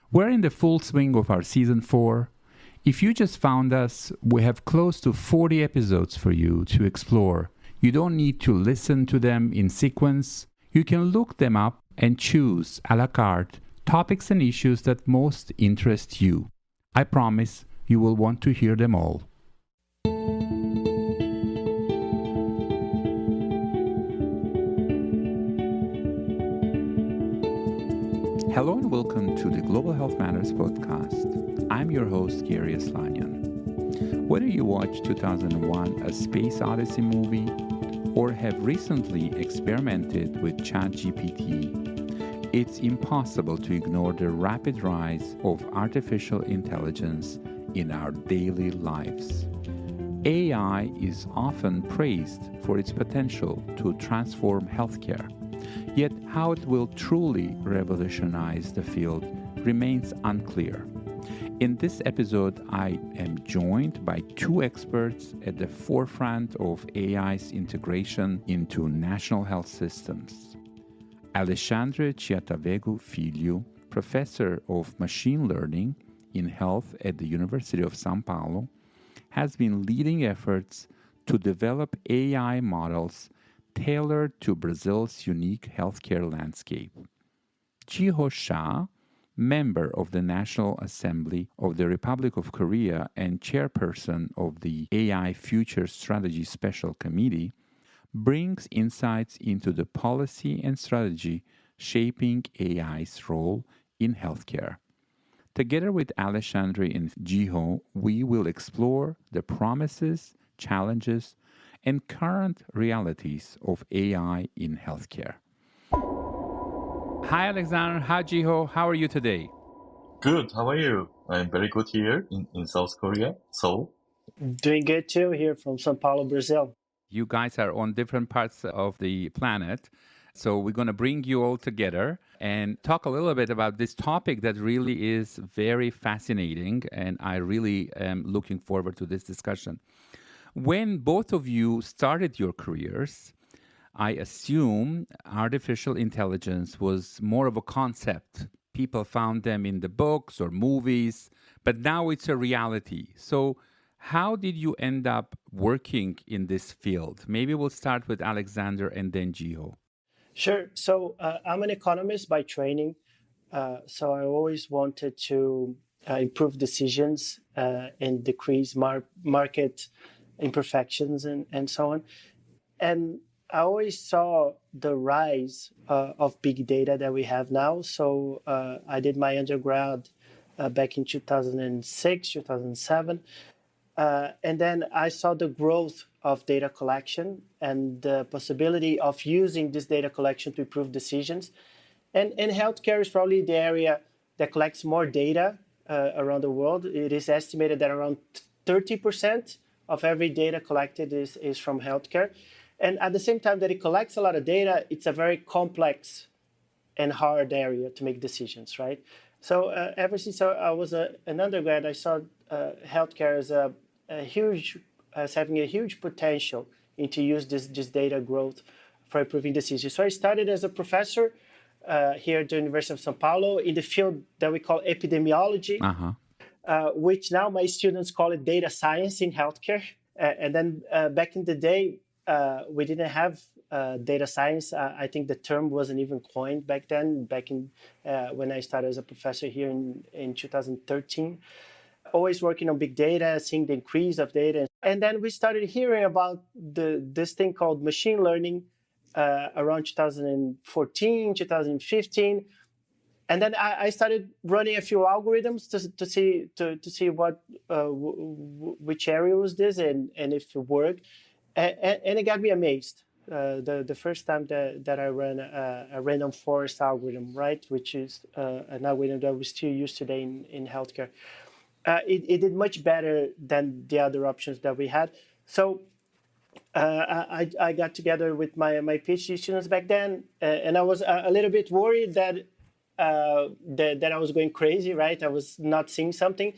We're in the full swing of our season 4. If you just found us, we have close to 40 episodes for you to explore. You don't need to listen to them in sequence. You can look them up and choose a la carte topics and issues that most interest you. I promise you will want to hear them all. Hello and welcome to the Global Health Matters podcast. I'm your host, Garry Aslanyan. Whether you watched 2001 A Space Odyssey movie or have recently experimented with ChatGPT, it's impossible to ignore the rapid rise of artificial intelligence in our daily lives. AI is often praised for its potential to transform healthcare. Yet how it will truly revolutionize the field remains unclear. In this episode, I am joined by two experts at the forefront of AI's integration into national health systems. Alexandre Chiavegatto Filho, professor of machine learning in health at the University of São Paolo, has been leading efforts to develop AI models tailored to Brazil's unique healthcare landscape. Jiho Cha, member of the National Assembly of the Republic of Korea and chairperson of the AI Future Strategy Special Committee, brings insights into the policy and strategy shaping AI's role in healthcare. Together with Alexandre and Jiho, we will explore the promises, challenges, and current realities of AI in healthcare. Hi, Alexandre. Hi, Jiho. How are you today? Good. How are you? I'm very good here in South Korea, Seoul. Doing good too here from São Paulo, Brazil. You guys are on different parts of the planet. So we're going to bring you all together and talk a little bit about this topic that really is very fascinating. And I really am looking forward to this discussion. When both of you started your careers, I assume artificial intelligence was more of a concept. People found them in the books or movies, but now it's a reality. So how did you end up working in this field? Maybe we'll start with Alexandre and then Jiho. Sure. So I'm an economist by training. So I always wanted to improve decisions and decrease market imperfections and so on. And I always saw the rise of big data that we have now. So I did my undergrad back in 2006, 2007. And then I saw the growth of data collection and the possibility of using this data collection to improve decisions. And healthcare is probably the area that collects more data around the world. It is estimated that around 30% of every data collected is from healthcare. And at the same time that it collects a lot of data, it's a very complex and hard area to make decisions, right? So ever since I was an undergrad, I saw healthcare as having a huge potential into use this data growth for improving decisions. So I started as a professor here at the University of São Paulo in the field that we call epidemiology. Which now my students call it data science in healthcare. And then back in the day, we didn't have data science. I think the term wasn't even coined back then, when I started as a professor here in 2013. Always working on big data, seeing the increase of data. And then we started hearing about this thing called machine learning around 2014, 2015. And then I started running a few algorithms to see what which area was this and if it worked, and it got me amazed. The first time that I ran a random forest algorithm, right, which is an algorithm that we still use today in healthcare, it did much better than the other options that we had. So I got together with my PhD students back then, and I was a little bit worried that I was going crazy, right? I was not seeing something.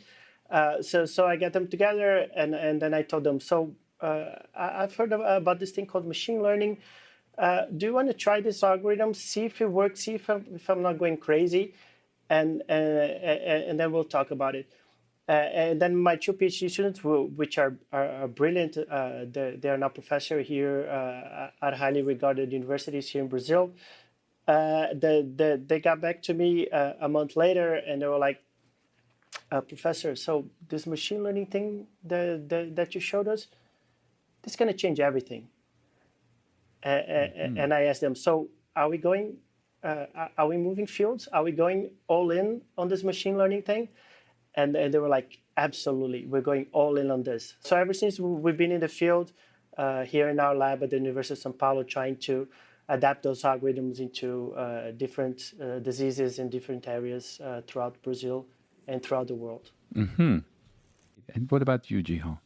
So I got them together, and then I told them, so I've heard about this thing called machine learning. Do you want to try this algorithm, see if it works, see if I'm not going crazy? and then we'll talk about it. And then my two PhD students, which are brilliant, they are now professor here at highly regarded universities here in Brazil. They got back to me a month later, and they were like, "Professor, so this machine learning thing that you showed us, this is going to change everything." And I asked them, "So are we going? Are we moving fields? Are we going all in on this machine learning thing?" And they were like, "Absolutely, we're going all in on this." So ever since we've been in the field here in our lab at the University of São Paolo, trying to adapt those algorithms into different diseases in different areas throughout Brazil and throughout the world. Mm-hmm. And what about you, Jiho?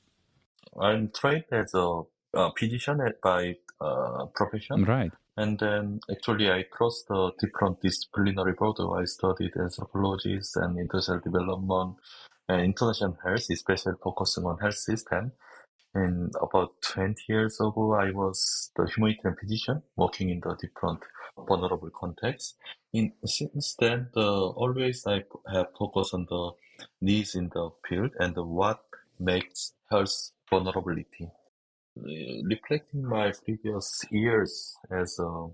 I'm trained as a physician by profession. Right. And then actually I crossed the different disciplinary border. I studied anthropology and international development and international health, especially focusing on health system. And about 20 years ago, I was the humanitarian physician working in the different vulnerable contexts. Since then, always I have focused on the needs in the field and what makes health vulnerability. Reflecting my previous years as a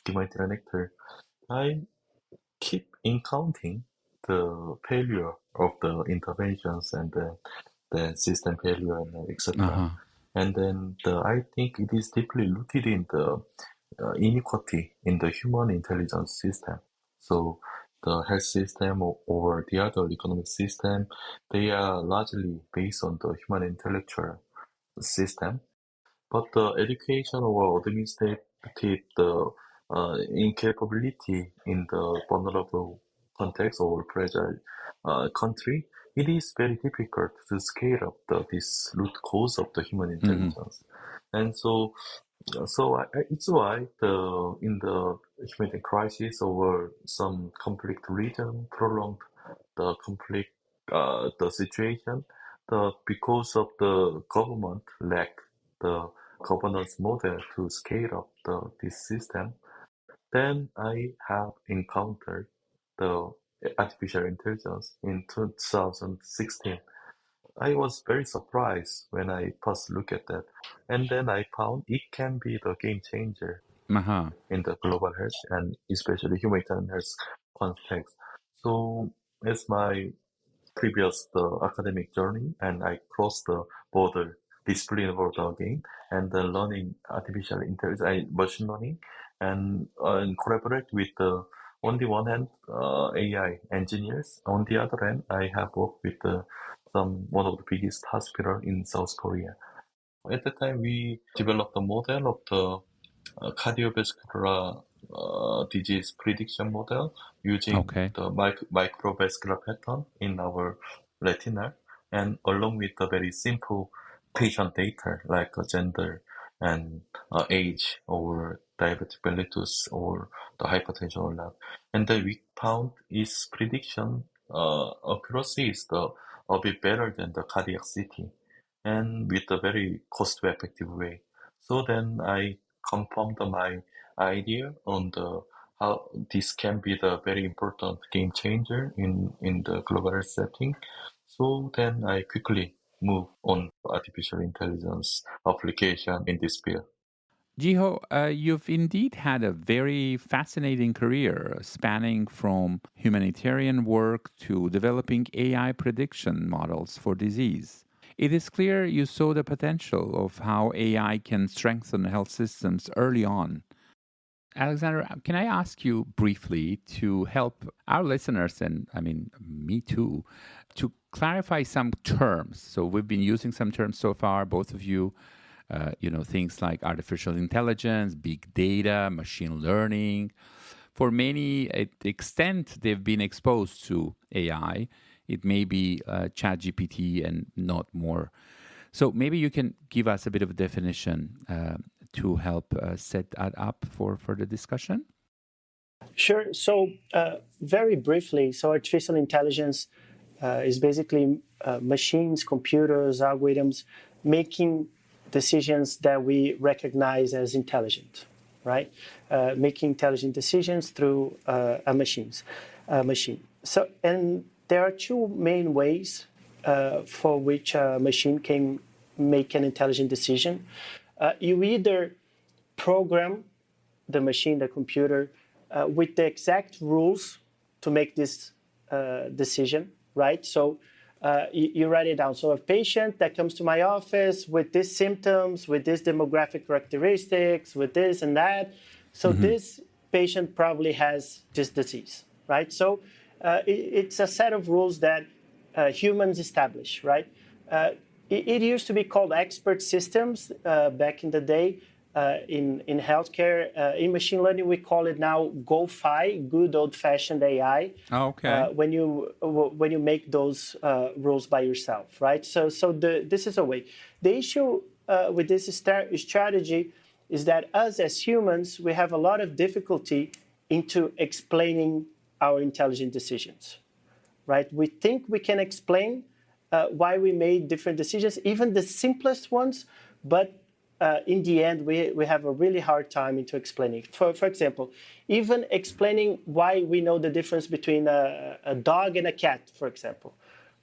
humanitarian actor, I keep encountering the failure of the interventions and the system failure and etc. Uh-huh. And then I think it is deeply rooted in the inequality in the human intelligence system. So the health system or the other economic system, they are largely based on the human intellectual system. But the education or administrative incapability in the vulnerable context or fragile country, it is very difficult to scale up this root cause of the human intelligence. And so it's why in the humanitarian crisis or some conflict region prolonged the conflict, the situation, because of the government lack the governance model to scale up this system, then I have encountered the artificial intelligence in 2016. I was very surprised when I first looked at that, and then I found it can be the game changer Uh-huh. in the global health and especially humanitarian health context. So as my previous academic journey, and I crossed the border, discipline border again, and learning artificial intelligence, machine learning, and collaborate with on the one hand AI engineers, on the other hand I have worked with one of the biggest hospital in South Korea. At the time, we developed a model of the cardiovascular disease prediction model using Okay. the microvascular pattern in our retina, and along with the very simple patient data like gender and age or diabetic mellitus or the hypertension or not. And then we found its prediction accuracy is a bit better than the cardiac CT and with a very cost-effective way. So then I confirmed my idea on how this can be the very important game changer in the global health setting. So then I quickly move on artificial intelligence application in this field. Jiho, you've indeed had a very fascinating career spanning from humanitarian work to developing AI prediction models for disease. It is clear you saw the potential of how AI can strengthen health systems early on. Alexandre, can I ask you briefly to help our listeners, and I mean, me too, to clarify some terms? So we've been using some terms so far, both of you, things like artificial intelligence, big data, machine learning. For many, at the extent they've been exposed to AI, it may be ChatGPT and not more. So maybe you can give us a bit of a definition to help set that up for the discussion. Sure. So very briefly, so artificial intelligence is basically machines, computers, algorithms making decisions that we recognize as intelligent, right? Making intelligent decisions through machines. machine. So, and there are two main ways for which a machine can make an intelligent decision. You either program the machine, the computer, with the exact rules to make this decision, right? So you write it down. So a patient that comes to my office with these symptoms, with these demographic characteristics, with this and that. So this patient probably has this disease, right? So it's a set of rules that humans establish, right? It used to be called expert systems back in the day in healthcare. In machine learning, we call it now GoFi, good old-fashioned AI. Oh, okay. When you make those rules by yourself, right? So this is a way. The issue with this strategy is that us as humans, we have a lot of difficulty into explaining our intelligent decisions, right? We think we can explain why we made different decisions, even the simplest ones, but in the end, we have a really hard time into explaining. For example, even explaining why we know the difference between a dog and a cat, for example,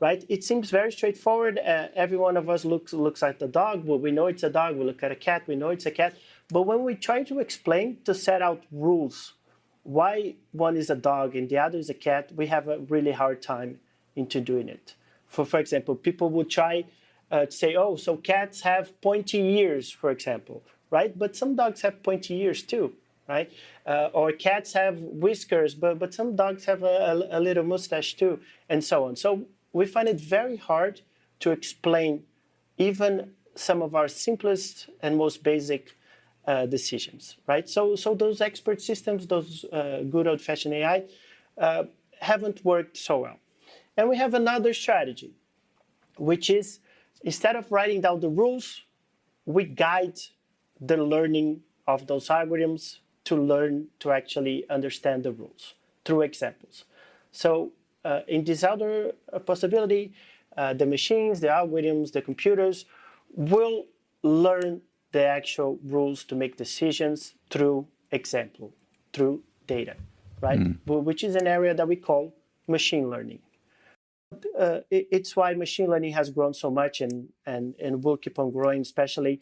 right? It seems very straightforward. Every one of us looks at the dog. Well, we know it's a dog. We look at a cat. We know it's a cat. But when we try to explain, to set out rules, why one is a dog and the other is a cat, we have a really hard time into doing it. For example, people would try to say, oh, so cats have pointy ears, for example, right? But some dogs have pointy ears too, right? Or cats have whiskers, but some dogs have a little mustache too, and so on. So we find it very hard to explain even some of our simplest and most basic decisions, right? So those expert systems, those good old-fashioned AI, haven't worked so well. And we have another strategy, which is instead of writing down the rules, we guide the learning of those algorithms to learn to actually understand the rules through examples. So in this other possibility, the machines, the algorithms, the computers will learn the actual rules to make decisions through example, through data, right? Which is an area that we call machine learning. It's why machine learning has grown so much and will keep on growing, especially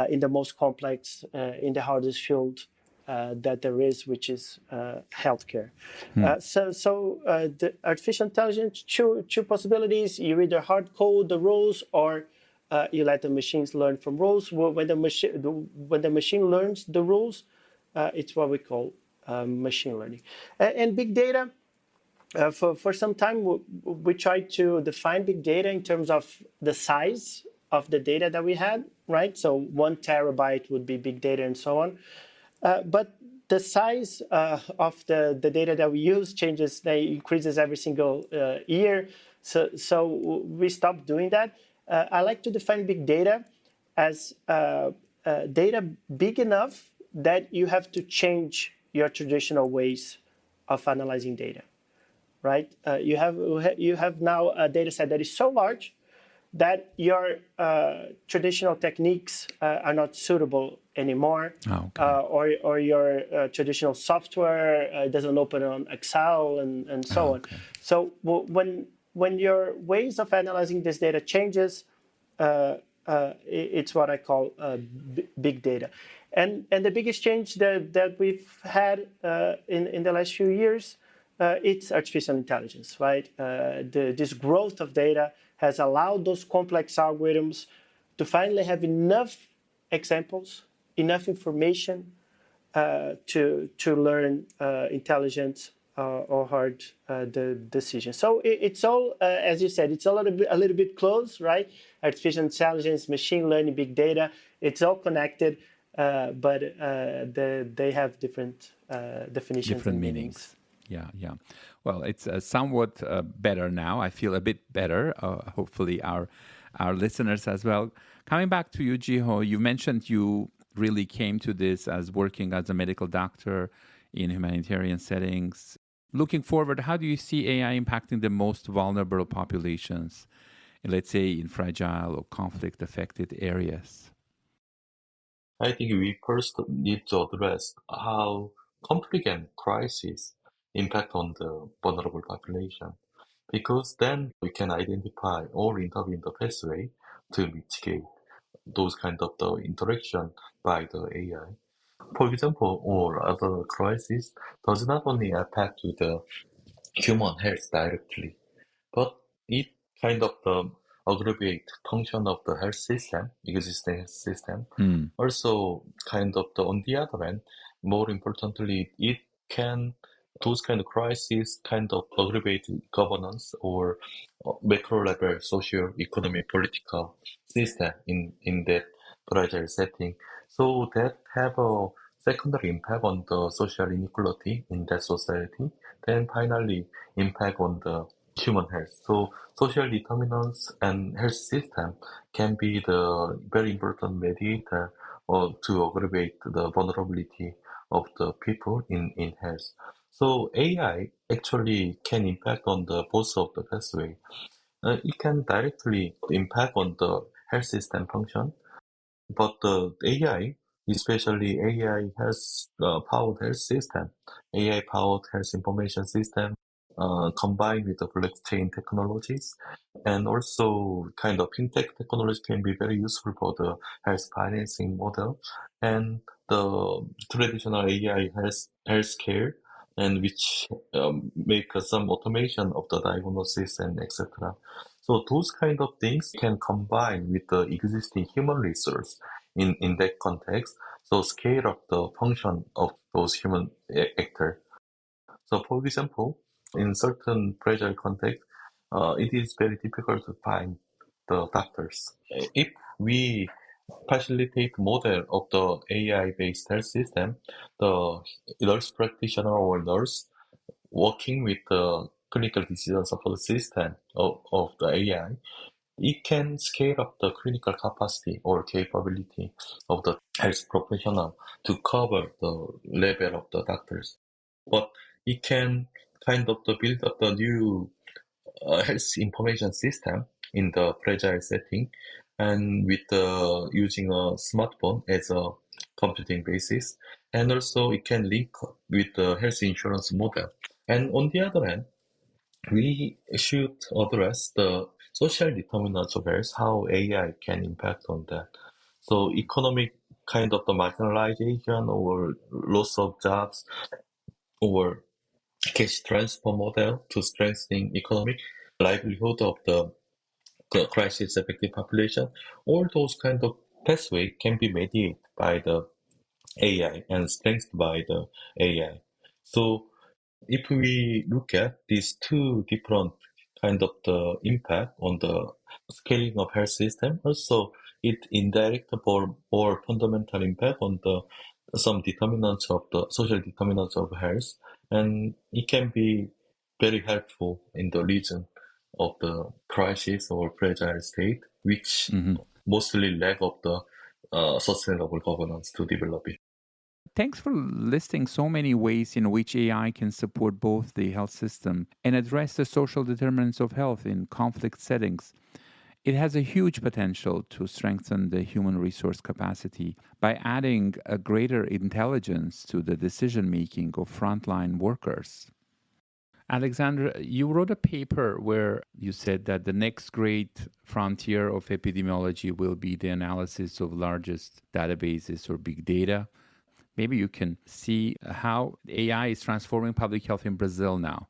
in the most complex, in the hardest field that there is, which is healthcare. So the artificial intelligence, two possibilities. You either hard code the rules or you let the machines learn from rules. When the machine learns the rules, it's what we call machine learning. And big data, for some time, we tried to define big data in terms of the size of the data that we had, right? So 1 terabyte would be big data and so on. But the size of the data that we use changes, they increases every single year. So we stopped doing that. I like to define big data as data big enough that you have to change your traditional ways of analyzing data, right? You have now a data set that is so large that your traditional techniques are not suitable anymore, or your traditional software doesn't open on Excel and so on. So when your ways of analyzing this data changes, it's what I call big data. And the biggest change that we've had in the last few years, it's artificial intelligence, right? This growth of data has allowed those complex algorithms to finally have enough examples, enough information to learn intelligent or hard the decision. So it's all, as you said, it's a little bit close, right? Artificial intelligence, machine learning, big data, it's all connected, but they have different definitions, different and meanings. Yeah. Well, it's somewhat better now. I feel a bit better. Hopefully, our listeners as well. Coming back to you, Jiho, you mentioned you really came to this as working as a medical doctor in humanitarian settings. Looking forward, how do you see AI impacting the most vulnerable populations, let's say in fragile or conflict-affected areas? I think we first need to address how conflict and crisis impact on the vulnerable population. Because then we can identify or intervene the pathway to mitigate those kind of the interaction by the AI. For example, or other crisis does not only affect to the human health directly, but it kind of aggravate function of the health system, existing health system. Also, kind of on the other hand, more importantly, it can those kind of crises kind of aggravate governance or macro level social, economic, political system in that fragile setting. So that have a secondary impact on the social inequality in that society. Then finally impact on the human health. So social determinants and health system can be the very important mediator to aggravate the vulnerability of the people in health. So AI actually can impact on the both of the pathway. It can directly impact on the health system function, but the AI, especially AI has powered health system, AI powered health information system, combined with the blockchain technologies, and also kind of fintech technology can be very useful for the health financing model, and the traditional AI healthcare, and which make some automation of the diagnosis and etc. So those kind of things can combine with the existing human resource in that context. So scale up the function of those human actors. So for example, in certain fragile context, it is very difficult to find the doctors. If we facilitate model of the AI-based health system, the nurse practitioner or nurse working with the clinical decision support system of the AI, it can scale up the clinical capacity or capability of the health professional to cover the level of the doctors. But it can kind of build up the new health information system in the fragile setting, and with using a smartphone as a computing basis, and also it can link with the health insurance model. And on the other hand, we should address the social determinants of health, how AI can impact on that. So economic kind of the marginalization or loss of jobs or cash transfer model to strengthening economic livelihood of the crisis affected population. All those kind of pathway can be mediated by the AI and strengthened by the AI. So if we look at these two different kind of the impact on the scaling of health system, also it indirect or fundamental impact on the some determinants of the social determinants of health, and it can be very helpful in the region of the crisis or fragile state, which mostly lack of the sustainable governance to develop it. Thanks for listing so many ways in which AI can support both the health system and address the social determinants of health in conflict settings. It has a huge potential to strengthen the human resource capacity by adding a greater intelligence to the decision making of frontline workers. Alexandre, you wrote a paper where you said that the next great frontier of epidemiology will be the analysis of largest databases or big data. Maybe you can see how AI is transforming public health in Brazil now,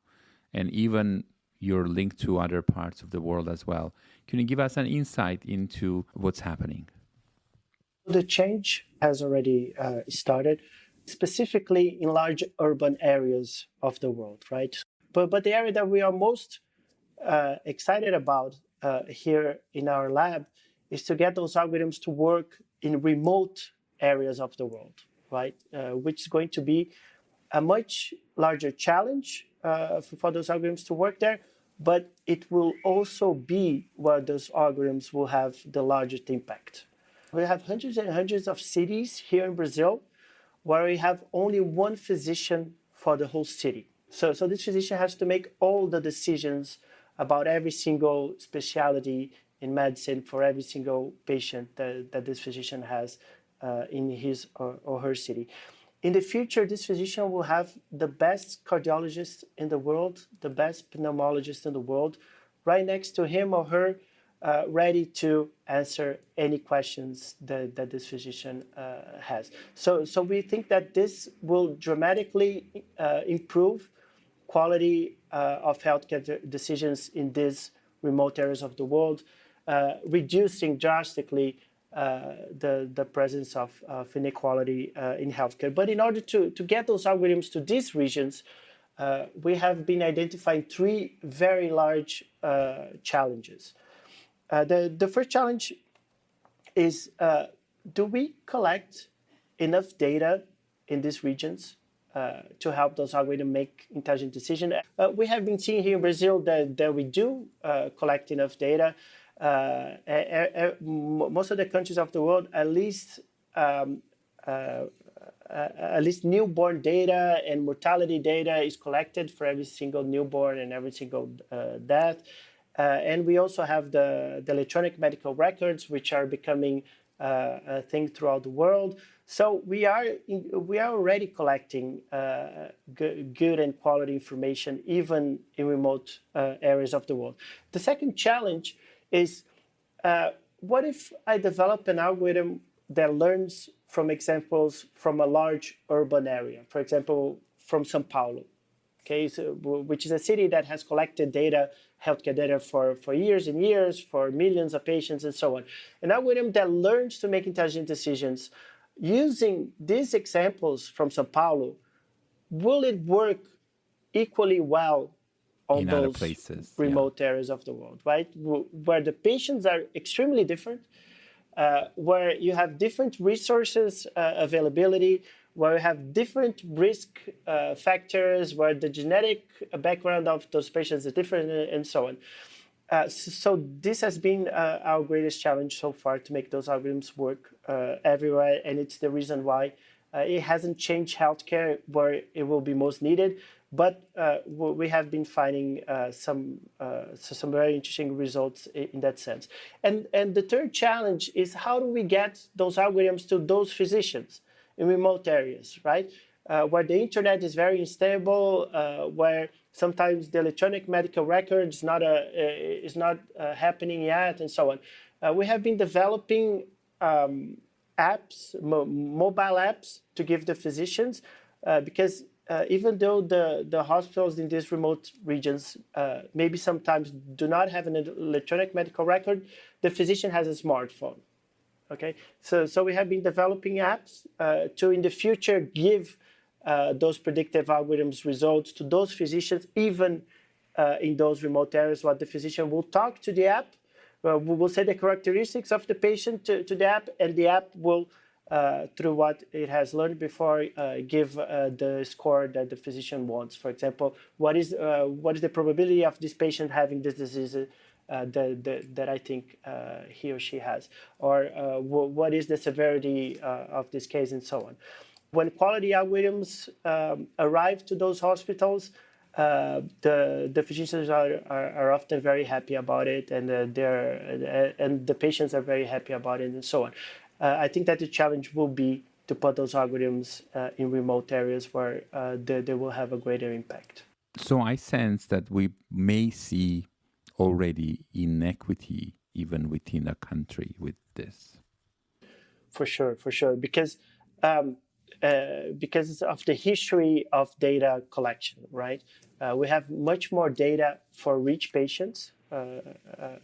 and even your link to other parts of the world as well. Can you give us an insight into what's happening? The change has already started, specifically in large urban areas of the world, right? But the area that we are most excited about here in our lab is to get those algorithms to work in remote areas of the world, right? Which is going to be a much larger challenge for those algorithms to work there, but it will also be where those algorithms will have the largest impact. We have hundreds and hundreds of cities here in Brazil where we have only one physician for the whole city. So this physician has to make all the decisions about every single specialty in medicine for every single patient that this physician has in his or her city. in the future, this physician will have the best cardiologist in the world, the best pneumologist in the world, right next to him or her, ready to answer any questions that this physician has. So we think that this will dramatically improve quality of healthcare decisions in these remote areas of the world, reducing drastically the presence of inequality in healthcare. But in order to get those algorithms to these regions, we have been identifying three very large challenges. The first challenge is, do we collect enough data in these regions to help those algorithms make intelligent decisions? We have been seeing here in Brazil that we do collect enough data. Most of the countries of the world, at least newborn data and mortality data is collected for every single newborn and every single death. And we also have the electronic medical records, which are becoming a thing throughout the world. So we are already collecting good and quality information, even in remote areas of the world. The second challenge is, what if I develop an algorithm that learns from examples from a large urban area, for example, from São Paulo, okay, so, which is a city that has collected data, healthcare data for years and years, for millions of patients and so on. An algorithm that learns to make intelligent decisions using these examples from São Paulo, will it work equally well on in those other places, remote areas of the world, right? Where the patients are extremely different, where you have different resources availability, where you have different risk factors, where the genetic background of those patients is different, and so on. So this has been our greatest challenge so far, to make those algorithms work everywhere, and it's the reason why it hasn't changed healthcare where it will be most needed. But we have been finding some very interesting results in that sense. And the third challenge is, how do we get those algorithms to those physicians in remote areas, right? Where the internet is very unstable, where sometimes the electronic medical record is not happening yet, and so on. We have been developing apps, mobile apps, to give the physicians, because even though the hospitals in these remote regions maybe sometimes do not have an electronic medical record, the physician has a smartphone. Okay, so we have been developing apps to, in the future, give those predictive algorithms results to those physicians, even in those remote areas, where the physician will talk to the app, we will say the characteristics of the patient to the app, and the app will, through what it has learned before, give the score that the physician wants. For example, what is the probability of this patient having this disease that I think he or she has, or what is the severity of this case, and so on. When quality algorithms arrive to those hospitals, the physicians are often very happy about it, and the patients are very happy about it, and so on. I think that the challenge will be to put those algorithms in remote areas where they will have a greater impact. So I sense that we may see already inequity even within a country with this. For sure, because of the history of data collection, right? We have much more data for rich patients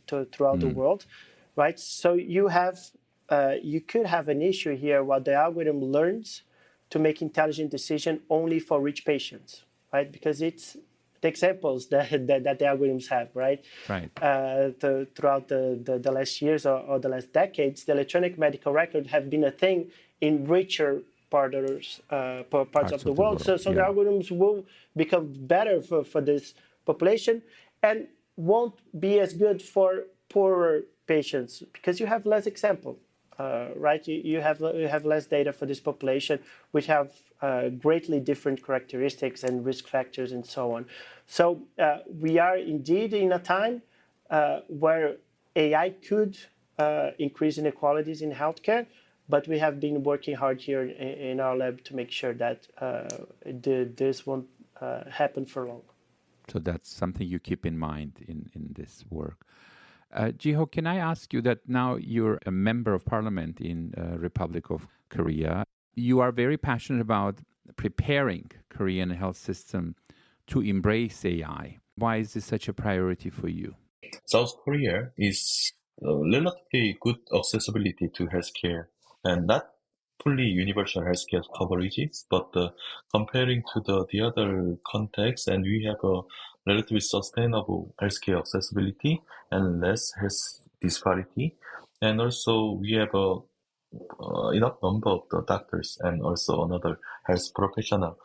throughout the world, right? So you could have an issue here where the algorithm learns to make intelligent decision only for rich patients, right? Because it's the examples that the algorithms have, right? Right. Throughout the last years or the last decades, the electronic medical record have been a thing in richer parts of the world. So the algorithms will become better for this population, and won't be as good for poorer patients, because you have less example. Right, you have less data for this population, which have greatly different characteristics and risk factors and so on. So we are indeed in a time where AI could increase inequalities in healthcare, but we have been working hard here in our lab to make sure that this won't happen for long. So that's something you keep in mind in this work. Jiho, can I ask you that now you're a member of parliament in Republic of Korea. You are very passionate about preparing Korean health system to embrace AI. Why is this such a priority for you? South Korea is relatively good accessibility to healthcare and not fully universal healthcare coverages, but comparing to the other context, and we have a relatively sustainable healthcare accessibility and less health disparity, and also we have a enough number of the doctors and also another health professional.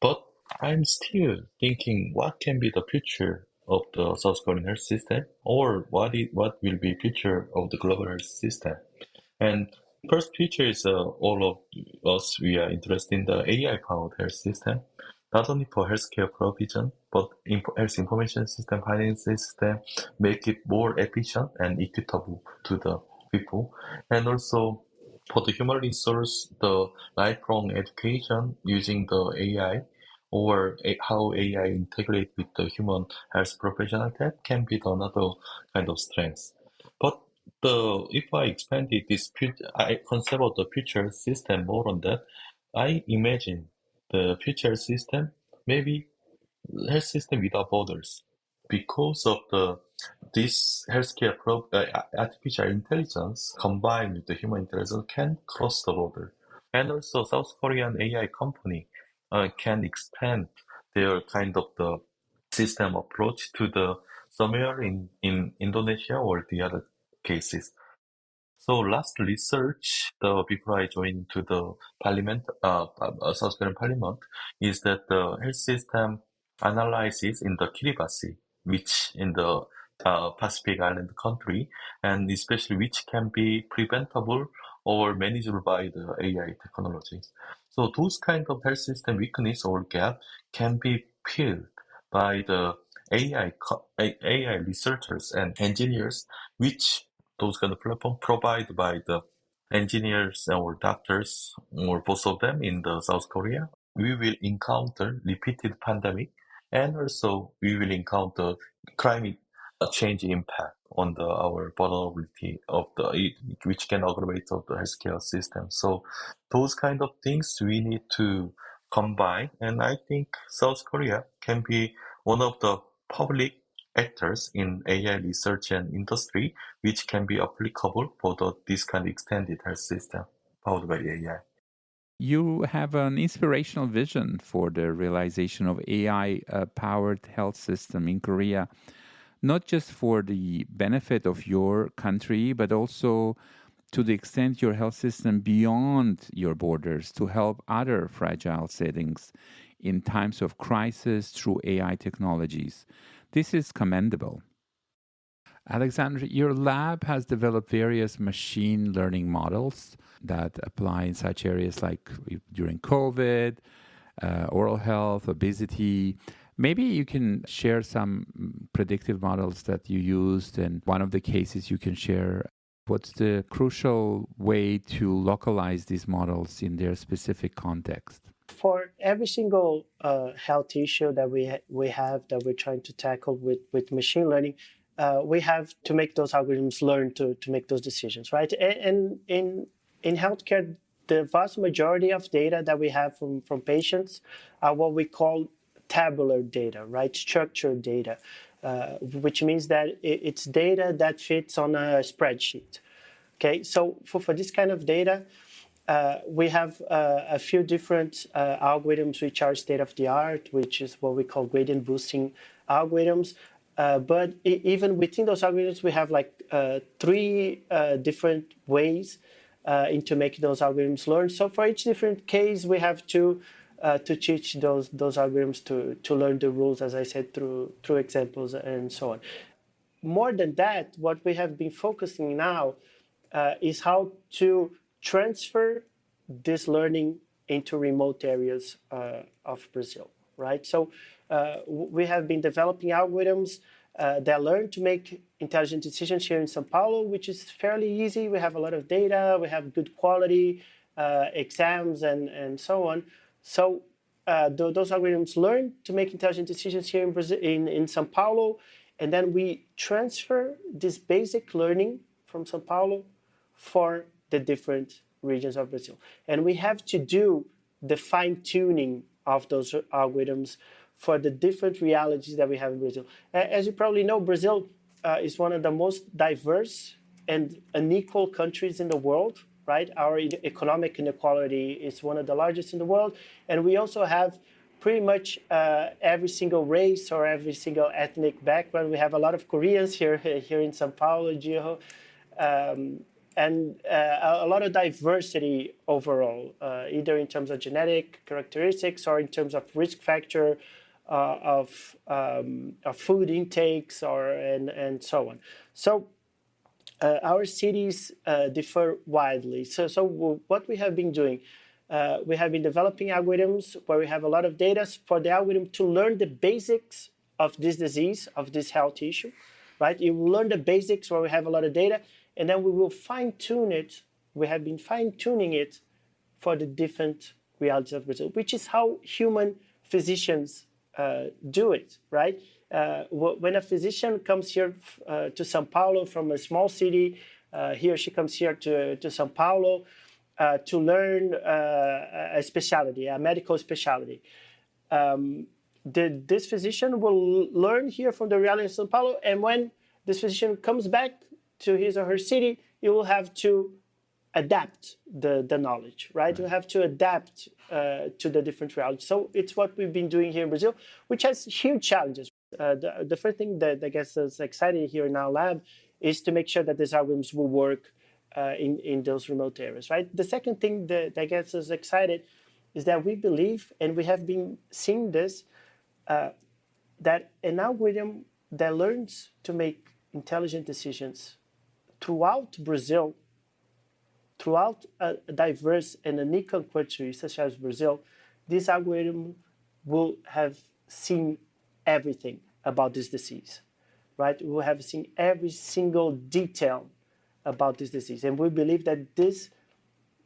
But I'm still thinking what can be the future of the South Korean health system, or what will be future of the global health system. And first future is all of us, we are interested in the AI-powered health system, not only for healthcare provision, but health information system, finance system, make it more efficient and equitable to the people. And also for the human resource, the lifelong education using the AI, or how AI integrate with the human health professional, that can be another kind of strength. But if I expanded this concept of the future system more on that, I imagine the future system maybe health system without borders, because of this healthcare artificial intelligence combined with the human intelligence can cross the border, and also South Korean AI company can expand their kind of the system approach to the somewhere in Indonesia or the other cases. So last research, before I joined to the parliament, South Korean parliament, is that the health system analysis in the Kiribati, which in the Pacific Island country, and especially which can be preventable or manageable by the AI technologies. So those kind of health system weakness or gap can be filled by the AI researchers and engineers, which those kind of platform provided by the engineers or doctors or both of them in the South Korea. We will encounter repeated pandemic, and also we will encounter climate change impact on our vulnerability of which can aggravate of the healthcare system. So those kind of things we need to combine, and I think South Korea can be one of the public actors in AI research and industry, which can be applicable for this kind of extended health system powered by AI. You have an inspirational vision for the realization of AI-powered health system in Korea, not just for the benefit of your country, but also to the extent your health system beyond your borders to help other fragile settings in times of crisis through AI technologies. This is commendable. Alexandre, your lab has developed various machine learning models that apply in such areas like during COVID, oral health, obesity. Maybe you can share some predictive models that you used, and one of the cases you can share. What's the crucial way to localize these models in their specific context? For every single health issue that we have that we're trying to tackle with machine learning, we have to make those algorithms learn to make those decisions, right? And in healthcare, the vast majority of data that we have from patients are what we call tabular data, right? Structured data, which means that it's data that fits on a spreadsheet. Okay, so for this kind of data, we have a few different algorithms which are state of the art, which is what we call gradient boosting algorithms. But even within those algorithms, we have like three different ways into making those algorithms learn. So for each different case, we have to teach those algorithms to learn the rules, as I said, through examples and so on. More than that, what we have been focusing now is how to transfer this learning into remote areas of Brazil, right? So we have been developing algorithms that learn to make intelligent decisions here in São Paulo, which is fairly easy. We have a lot of data, we have good quality exams and so on. So those algorithms learn to make intelligent decisions here in Brazil, in São Paulo, and then we transfer this basic learning from São Paulo for the different regions of Brazil. And we have to do the fine-tuning of those algorithms for the different realities that we have in Brazil. As you probably know, Brazil is one of the most diverse and unequal countries in the world, right? Our economic inequality is one of the largest in the world. And we also have pretty much every single race or every single ethnic background. We have a lot of Koreans here in São Paulo, Jiho, and a lot of diversity overall, either in terms of genetic characteristics or in terms of risk factor of food intakes and so on. So our cities differ widely. So what we have been doing, we have been developing algorithms where we have a lot of data for the algorithm to learn the basics of this disease, of this health issue, right? You learn the basics where we have a lot of data, and then we will fine-tune it. We have been fine-tuning it for the different realities of Brazil, which is how human physicians do it, right? When a physician comes here to São Paulo from a small city, he or she comes here to São Paulo to learn a specialty, a medical specialty. This physician will learn here from the reality of São Paulo, and when this physician comes back to his or her city, you will have to adapt the knowledge, right? You have to adapt to the different realities. So it's what we've been doing here in Brazil, which has huge challenges. The first thing that I guess is exciting here in our lab is to make sure that these algorithms will work in those remote areas, right? The second thing that I guess is excited is that we believe, and we have been seeing this, that an algorithm that learns to make intelligent decisions throughout Brazil, throughout a diverse and unequal country such as Brazil, this algorithm will have seen everything about this disease, right? We will have seen every single detail about this disease. And we believe that this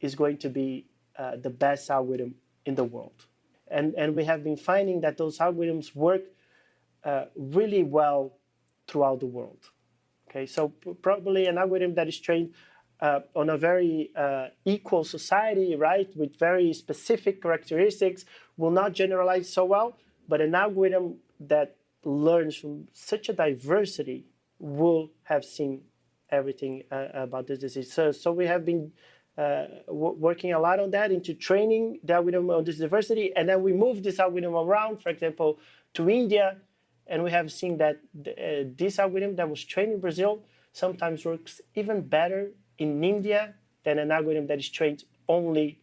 is going to be the best algorithm in the world. And we have been finding that those algorithms work really well throughout the world. Okay, so probably an algorithm that is trained on a very equal society, right, with very specific characteristics will not generalize so well, but an algorithm that learns from such a diversity will have seen everything about this disease. So we have been working a lot on that, into training the algorithm on this diversity, and then we move this algorithm around, for example, to India, and we have seen that this algorithm that was trained in Brazil sometimes works even better in India than an algorithm that is trained only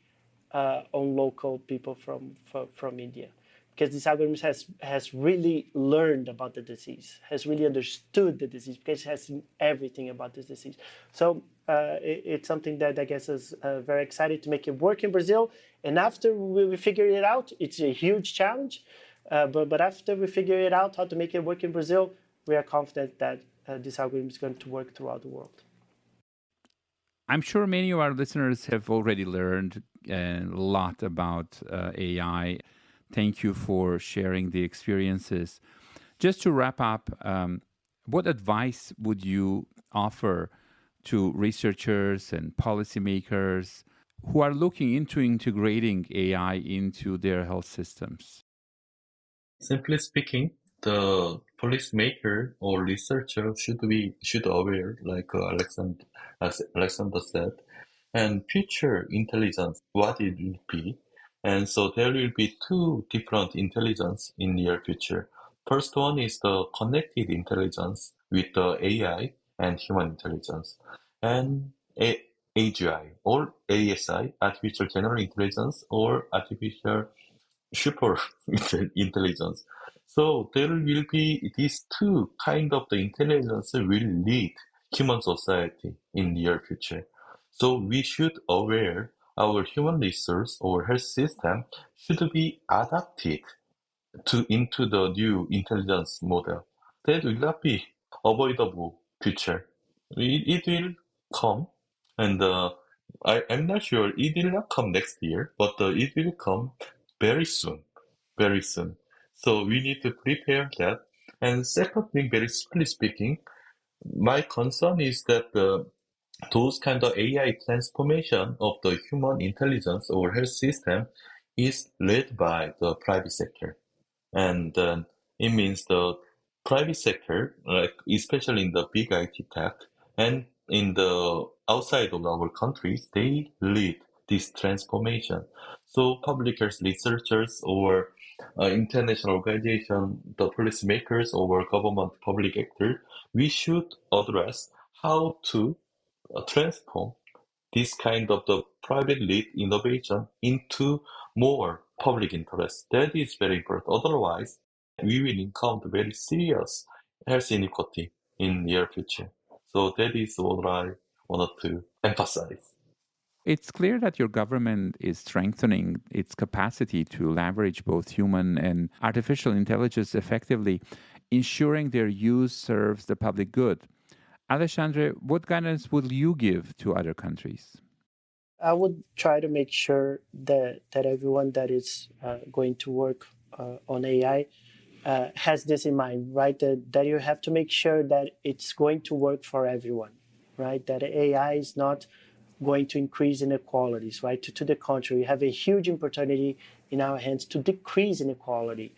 on local people from India. Because this algorithm has really learned about the disease, has really understood the disease, because it has seen everything about this disease. So it's something that I guess is very exciting to make it work in Brazil. And after we figure it out, it's a huge challenge. But after we figure it out how to make it work in Brazil, we are confident that this algorithm is going to work throughout the world. I'm sure many of our listeners have already learned a lot about AI. Thank you for sharing the experiences. Just to wrap up, what advice would you offer to researchers and policymakers who are looking into integrating AI into their health systems? Simply speaking, the policymaker or researcher should aware, like Alexander said, and future intelligence, what it will be. And so there will be two different intelligence in near future. First one is the connected intelligence with the AI and human intelligence. And AGI or ASI, artificial general intelligence or artificial super intelligence. So there will be these two kind of the intelligence will lead human society in near future. So we should aware our human resource or health system should be adapted into the new intelligence model. that will not be avoidable future. It will come, and I'm not sure it will not come next year, but it will come very soon, very soon. So we need to prepare that. And second thing, very simply speaking, my concern is that those kind of AI transformation of the human intelligence or health system is led by the private sector. And it means the private sector, like especially in the big IT tech and in the outside of our countries, they lead this transformation. So public health researchers or international organization, the policymakers or government public actor, we should address how to transform this kind of the private lead innovation into more public interest. That is very important. Otherwise, we will encounter very serious health inequality in near future. So that is what I wanted to emphasize. It's clear that your government is strengthening its capacity to leverage both human and artificial intelligence effectively, ensuring their use serves the public good. Alexandre, what guidance would you give to other countries? I would try to make sure that everyone that is going to work on AI has this in mind, right? That you have to make sure that it's going to work for everyone, right? That AI is not going to increase inequalities, right? To the contrary, we have a huge opportunity in our hands to decrease inequality,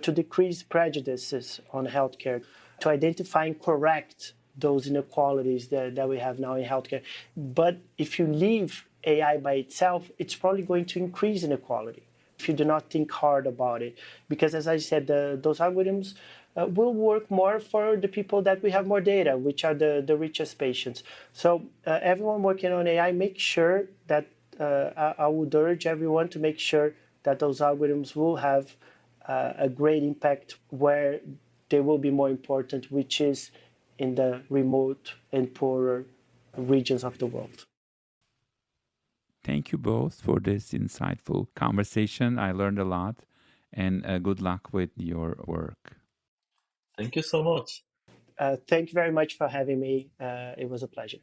to decrease prejudices on healthcare, to identify and correct those inequalities that we have now in healthcare. But if you leave AI by itself, it's probably going to increase inequality if you do not think hard about it. Because as I said, those algorithms will work more for the people that we have more data, which are the richest patients. So everyone working on AI, make sure that I would urge everyone to make sure that those algorithms will have a great impact where they will be more important, which is in the remote and poorer regions of the world. Thank you both for this insightful conversation. I learned a lot, and good luck with your work. Thank you so much. Thank you very much for having me. It was a pleasure.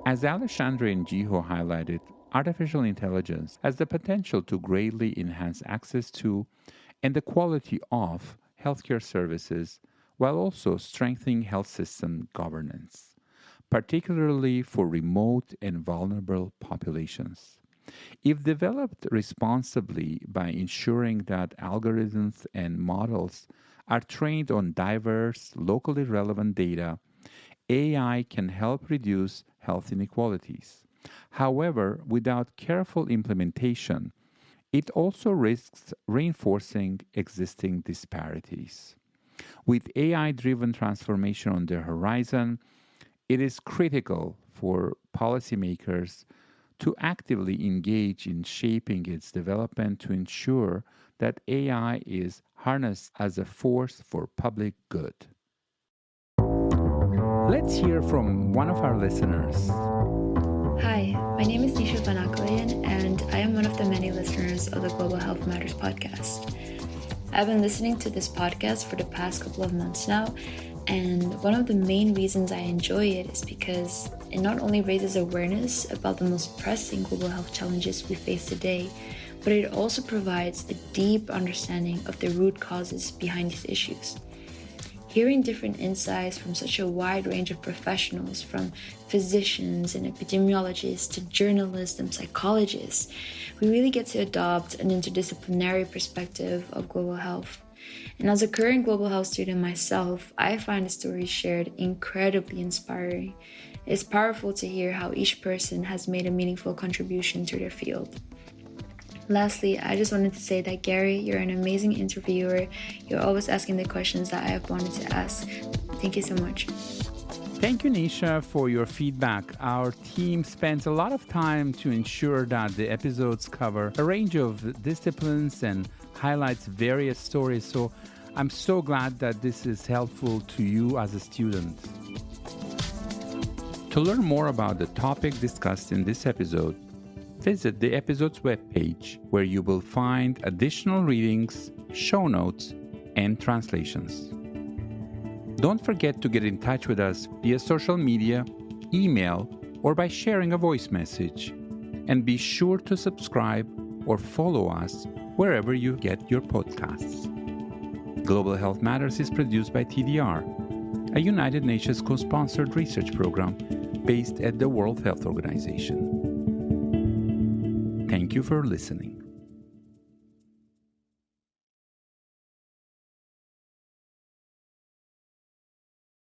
As Alexandre and Jiho highlighted, artificial intelligence has the potential to greatly enhance access to and the quality of healthcare services while also strengthening health system governance, particularly for remote and vulnerable populations. If developed responsibly by ensuring that algorithms and models are trained on diverse, locally relevant data, AI can help reduce health inequalities. However, without careful implementation, it also risks reinforcing existing disparities. With AI-driven transformation on the horizon, it is critical for policymakers to actively engage in shaping its development to ensure that AI is harnessed as a force for public good. Let's hear from one of our listeners. Hi, my name is Jiho Cha, and I am one of the many listeners of the Global Health Matters podcast. I've been listening to this podcast for the past couple of months now, and one of the main reasons I enjoy it is because it not only raises awareness about the most pressing global health challenges we face today, but it also provides a deep understanding of the root causes behind these issues. Hearing different insights from such a wide range of professionals, from physicians and epidemiologists to journalists and psychologists, we really get to adopt an interdisciplinary perspective of global health. And as a current global health student myself, I find the stories shared incredibly inspiring. It's powerful to hear how each person has made a meaningful contribution to their field. Lastly, I just wanted to say that Garry, you're an amazing interviewer. You're always asking the questions that I have wanted to ask. Thank you so much. Thank you, Nisha, for your feedback. Our team spends a lot of time to ensure that the episodes cover a range of disciplines and highlights various stories. So I'm so glad that this is helpful to you as a student. To learn more about the topic discussed in this episode, visit the episode's webpage, where you will find additional readings, show notes, and translations. Don't forget to get in touch with us via social media, email, or by sharing a voice message. And be sure to subscribe or follow us wherever you get your podcasts. Global Health Matters is produced by TDR, a United Nations co-sponsored research program based at the World Health Organization. Thank you for listening.